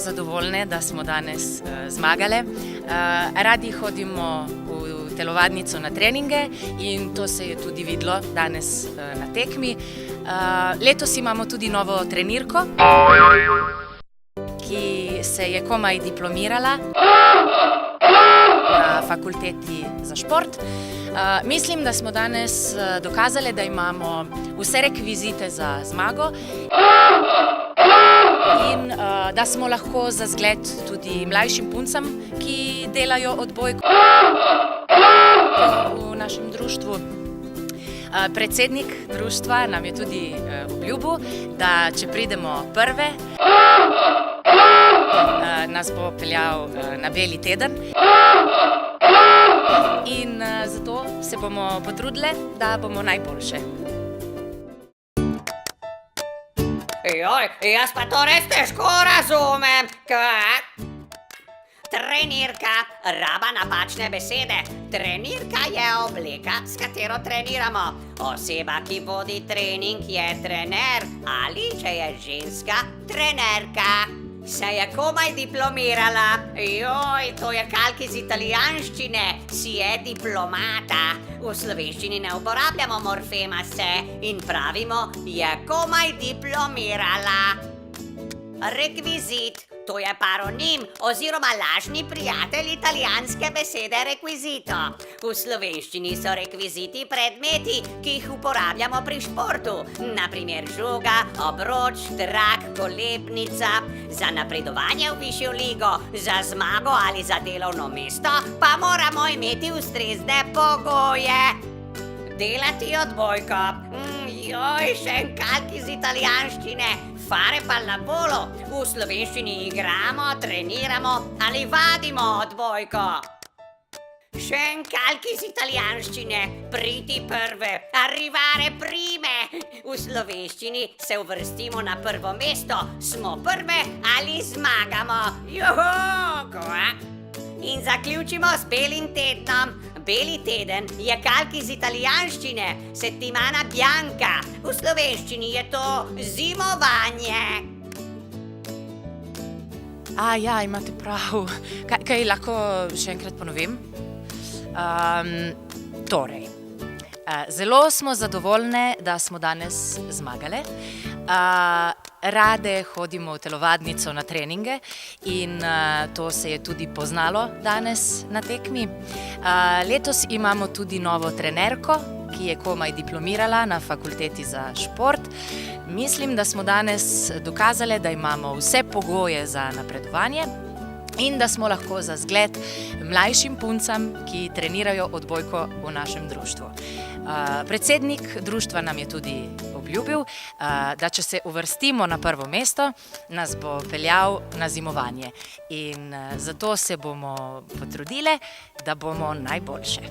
zadovoljne, da smo danes zmagale. Radi hodimo v telovadnico na treninge in to se je tudi videlo danes na tekmi. Letos imamo tudi novo trenirko, ki se je komaj diplomirala na fakulteti za šport. Mislim, da smo danes dokazali, da imamo vse rekvizite za zmago in da smo lahko za zgled tudi mlajšim puncam, ki delajo odbojko v našem društvu. Predsednik društva nam je tudi obljubil, da če pridemo prve, nas bo peljal na beli teden. In zato se bomo potrudile, da bomo najboljše. Jaz pa to res težko razumem. Trenirka, raba napačne besede. Trenirka je obleka, s katero treniramo. Oseba, ki vodi trening, je trener ali, če je ženska, trenerka. Se je komaj diplomirala. To je kalk iz italijanščine. Si je diplomata. V slovenščini ne uporabljamo morfema se in pravimo, je komaj diplomirala. Rekvizit, to je paronim oziroma lažni prijatelj italijanske besede rekvizito. V slovenščini so rekviziti predmeti, ki jih uporabljamo pri športu. Na primer žoga, obroč, trak, kolebnica. Za napredovanje v višjo ligo, za zmago ali za delovno mesto pa moramo imeti ustrezne pogoje. Delati odbojko. Še en kalk iz italijanščine. Fare pallavolo. V slovenščini igramo, treniramo ali vadimo odbojko. Še en kalk iz italijanščine. Priti prve, arrivare prime. V slovenščini se uvrstimo na prvo mesto. Smo prve ali zmagamo. In zaključimo s belim tednom. Beli teden je kalk iz italijanščine, settimana bianca. V slovenščini je to zimovanje. Ja, imate prav. Kaj lahko še enkrat ponovim? Torej, zelo smo zadovoljne, da smo danes zmagale. Rade hodimo v telovadnico na treninge in to se je tudi poznalo danes na tekmi. Letos imamo tudi novo trenerko, ki je komaj diplomirala na fakulteti za šport. Mislim, da smo danes dokazali, da imamo vse pogoje za napredovanje in da smo lahko za zgled mlajšim puncam, ki trenirajo odbojko v našem društvu. Predsednik društva nam je tudi obljubil, da če se uvrstimo na prvo mesto, nas bo peljal na zimovanje. In zato se bomo potrudile, da bomo najboljše.